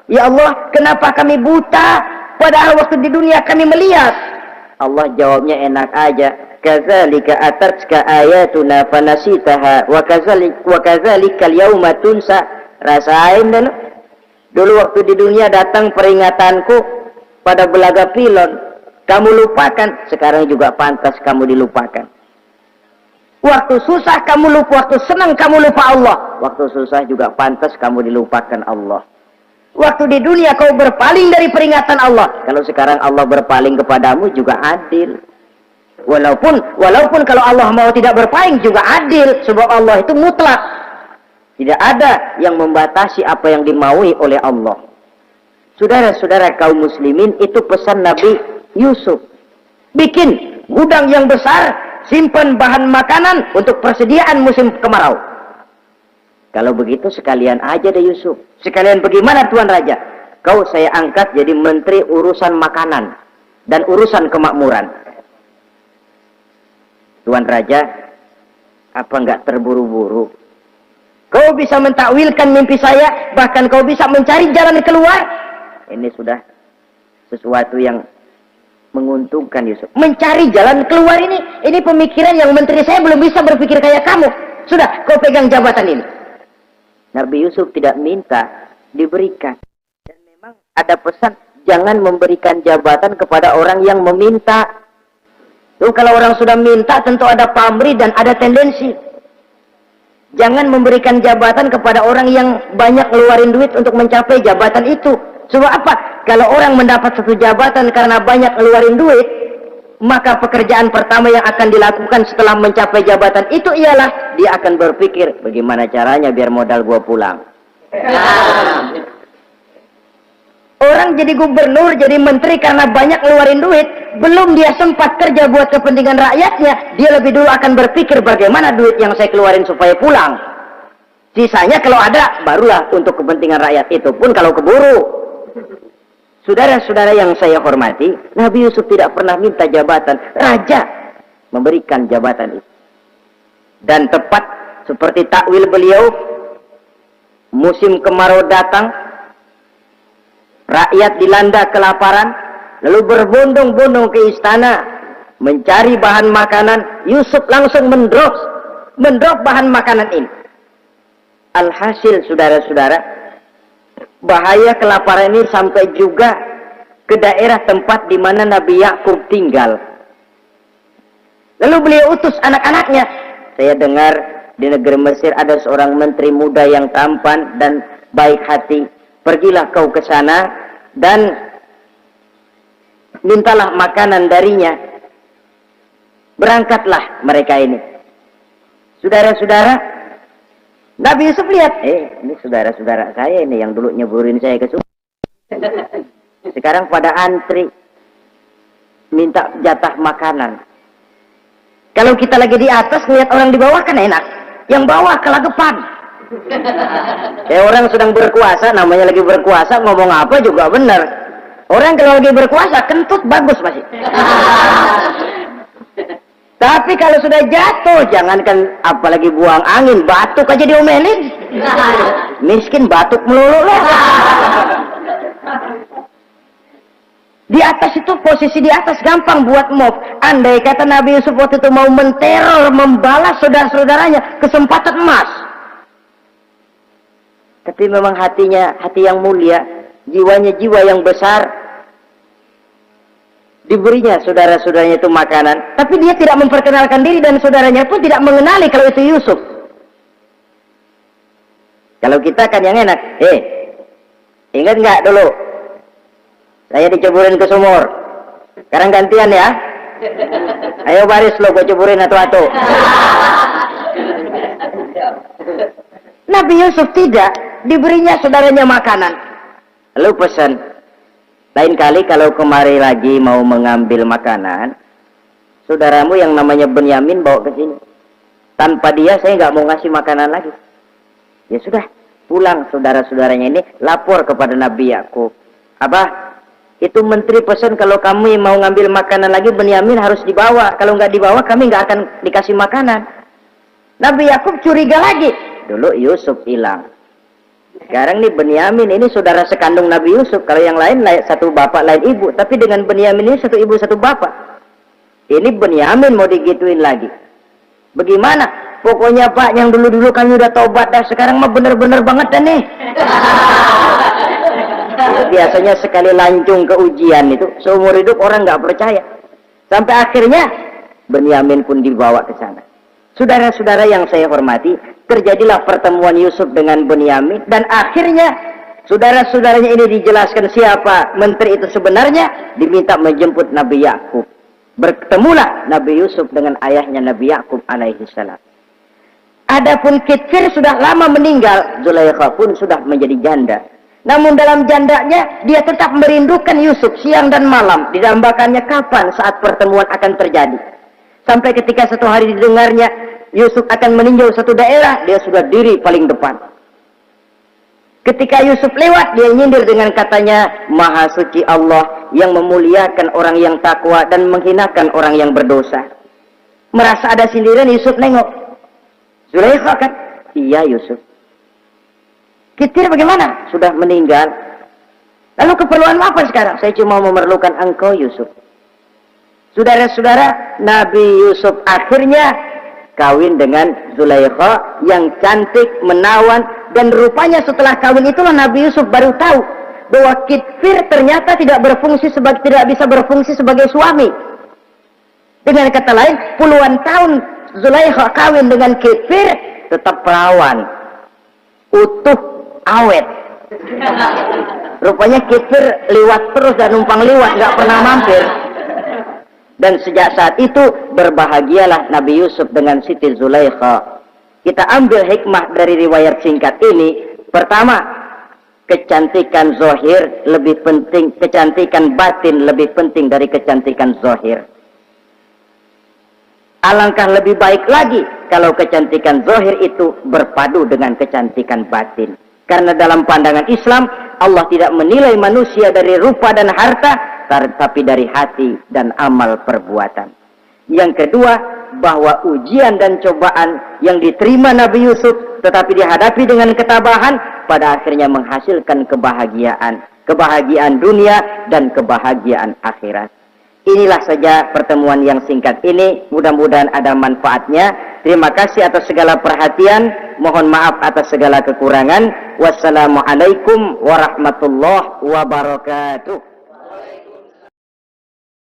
Speaker 1: Ya Allah, kenapa kami buta padahal waktu di dunia kami melihat? Allah jawabnya enak aja, kadzalika atatka ayatuna fanasitaha wa kadzalika al-yauma tunsa. Rasain dulu waktu di dunia datang peringatanku pada belaga pilon, kamu lupakan, sekarang juga pantas kamu dilupakan. Waktu susah kamu lupa, waktu senang kamu lupa Allah. Waktu susah juga pantas kamu dilupakan Allah. Waktu di dunia kau berpaling dari peringatan Allah, kalau sekarang Allah berpaling kepadamu juga adil. Walaupun kalau Allah mau tidak berpaling juga adil, sebab Allah itu mutlak. Tidak ada yang membatasi apa yang dimaui oleh Allah. Saudara-saudara kaum muslimin, itu pesan Nabi Yusuf. Bikin gudang yang besar, simpan bahan makanan untuk persediaan musim kemarau. Kalau begitu sekalian aja deh Yusuf. Sekalian bagaimana Tuan Raja? Kau saya angkat jadi menteri urusan makanan dan urusan kemakmuran. Tuan Raja, apa enggak terburu-buru? Kau bisa mentakwilkan mimpi saya, bahkan kau bisa mencari jalan keluar. Ini sudah sesuatu yang menguntungkan Yusuf. Mencari jalan keluar ini pemikiran yang menteri saya belum bisa berpikir kayak kamu. Sudah, kau pegang jabatan ini. Nabi Yusuf tidak minta, diberikan. Dan memang ada pesan, jangan memberikan jabatan kepada orang yang meminta. Tuh, kalau orang sudah minta tentu ada pamrih dan ada tendensi. Jangan memberikan jabatan kepada orang yang banyak ngeluarin duit untuk mencapai jabatan itu. Sebab apa? Kalau orang mendapat satu jabatan karena banyak ngeluarin duit, maka pekerjaan pertama yang akan dilakukan setelah mencapai jabatan itu ialah dia akan berpikir, bagaimana caranya biar modal gua pulang. Orang jadi gubernur, jadi menteri karena banyak ngeluarin duit, belum dia sempat kerja buat kepentingan rakyatnya, dia lebih dulu akan berpikir bagaimana duit yang saya keluarin supaya pulang. Sisanya kalau ada, barulah untuk kepentingan rakyat. Itu pun kalau keburu. Saudara-saudara yang saya hormati, Nabi Yusuf tidak pernah minta jabatan. Raja memberikan jabatan itu. Dan tepat seperti takwil beliau, musim kemarau datang, rakyat dilanda kelaparan, lalu berbondong-bondong ke istana mencari bahan makanan. Yusuf langsung mendrop bahan makanan ini. Alhasil saudara-saudara, bahaya kelaparan ini sampai juga ke daerah tempat di mana Nabi Yakub tinggal. Lalu beliau utus anak-anaknya. Saya dengar di negeri Mesir ada seorang menteri muda yang tampan dan baik hati. Pergilah kau ke sana dan mintalah makanan darinya. Berangkatlah mereka ini. Saudara-saudara, Nabi Yusuf lihat, ini saudara-saudara saya ini yang dulu nyeburin saya ke sungai. Sekarang pada antri minta jatah makanan. Kalau kita lagi di atas lihat orang di bawah kan enak. Yang bawah kelagapan. Kayak orang sedang berkuasa, namanya lagi berkuasa, ngomong apa juga benar. Orang kalau lagi berkuasa kentut bagus masih. Tapi kalau sudah jatuh, jangankan apalagi buang angin, batuk aja diomelin. Miskin batuk melulu lah. Di atas itu, posisi di atas gampang buat mob. Andai kata Nabi Yusuf waktu itu mau menteror, membalas saudara-saudaranya, kesempatan emas. Tapi memang hatinya, hati yang mulia, jiwanya jiwa yang besar. Diberinya saudara-saudaranya itu makanan, tapi dia tidak memperkenalkan diri dan saudaranya pun tidak mengenali kalau itu Yusuf. Kalau kita kan yang enak, ingat nggak dulu saya diceburin ke sumur, sekarang gantian ya, ayo baris lo, gue ceburin atu-atu. Nabi Yusuf tidak, diberinya saudaranya makanan, lalu pesan, lain kali kalau kemari lagi mau mengambil makanan, saudaramu yang namanya Benyamin bawa ke sini. Tanpa dia saya nggak mau ngasih makanan lagi. Ya sudah, pulang saudara-saudaranya ini lapor kepada Nabi Yakub. Abah, itu menteri pesan kalau kamu mau ngambil makanan lagi Benyamin harus dibawa. Kalau nggak dibawa kami nggak akan dikasih makanan. Nabi Yakub curiga lagi. Dulu Yusuf hilang. Sekarang nih Benyamin ini saudara sekandung Nabi Yusuf. Kalau yang lain satu bapak lain ibu, tapi dengan Benyamin ini satu ibu satu bapak. Ini Benyamin mau digituin lagi. Bagaimana? Pokoknya Pak, yang dulu-dulu kami udah tobat dah, sekarang mah bener-bener banget dah nih. Biasanya sekali lancung ke ujian itu seumur hidup orang nggak percaya. Sampai akhirnya Benyamin pun dibawa ke sana. Saudara-saudara yang saya hormati, terjadilah pertemuan Yusuf dengan Benyamin dan akhirnya saudara-saudaranya ini dijelaskan siapa menteri itu sebenarnya, diminta menjemput Nabi Yakub. Bertemulah Nabi Yusuf dengan ayahnya Nabi Yakub alaihi salam. Adapun Kitsir sudah lama meninggal, Zulaikha pun sudah menjadi janda. Namun dalam jandanya dia tetap merindukan Yusuf siang dan malam, didambakannya kapan saat pertemuan akan terjadi. Sampai ketika satu hari didengarnya Yusuf akan meninjau satu daerah, dia sudah diri paling depan. Ketika Yusuf lewat, dia nyindir dengan katanya, Maha Suci Allah yang memuliakan orang yang takwa dan menghinakan orang yang berdosa. Merasa ada sindiran, Yusuf nengok. Zulaikha kan? Iya Yusuf. Kitsir bagaimana? Sudah meninggal. Lalu keperluan apa sekarang? Saya cuma memerlukan engkau Yusuf. Saudara-saudara, Nabi Yusuf akhirnya kawin dengan Zulaikha yang cantik, menawan, dan rupanya setelah kawin itulah Nabi Yusuf baru tahu bahwa Kitsir ternyata tidak bisa berfungsi sebagai suami. Dengan kata lain, puluhan tahun Zulaikha kawin dengan Kitsir tetap perawan, utuh, awet. Rupanya Kitsir liwat terus dan numpang liwat, nggak pernah mampir. Dan sejak saat itu berbahagialah Nabi Yusuf dengan Siti Zulaikha. Kita ambil hikmah dari riwayat singkat ini. Pertama, kecantikan zahir lebih penting, kecantikan batin lebih penting dari kecantikan zahir. Alangkah lebih baik lagi kalau kecantikan zahir itu berpadu dengan kecantikan batin. Karena dalam pandangan Islam, Allah tidak menilai manusia dari rupa dan harta, tapi dari hati dan amal perbuatan. Yang kedua, bahwa ujian dan cobaan yang diterima Nabi Yusuf tetapi dihadapi dengan ketabahan, pada akhirnya menghasilkan kebahagiaan dunia dan kebahagiaan akhirat. Inilah saja pertemuan yang singkat ini, mudah-mudahan ada manfaatnya. Terima kasih atas segala perhatian, mohon maaf atas segala kekurangan. Wassalamualaikum warahmatullahi wabarakatuh.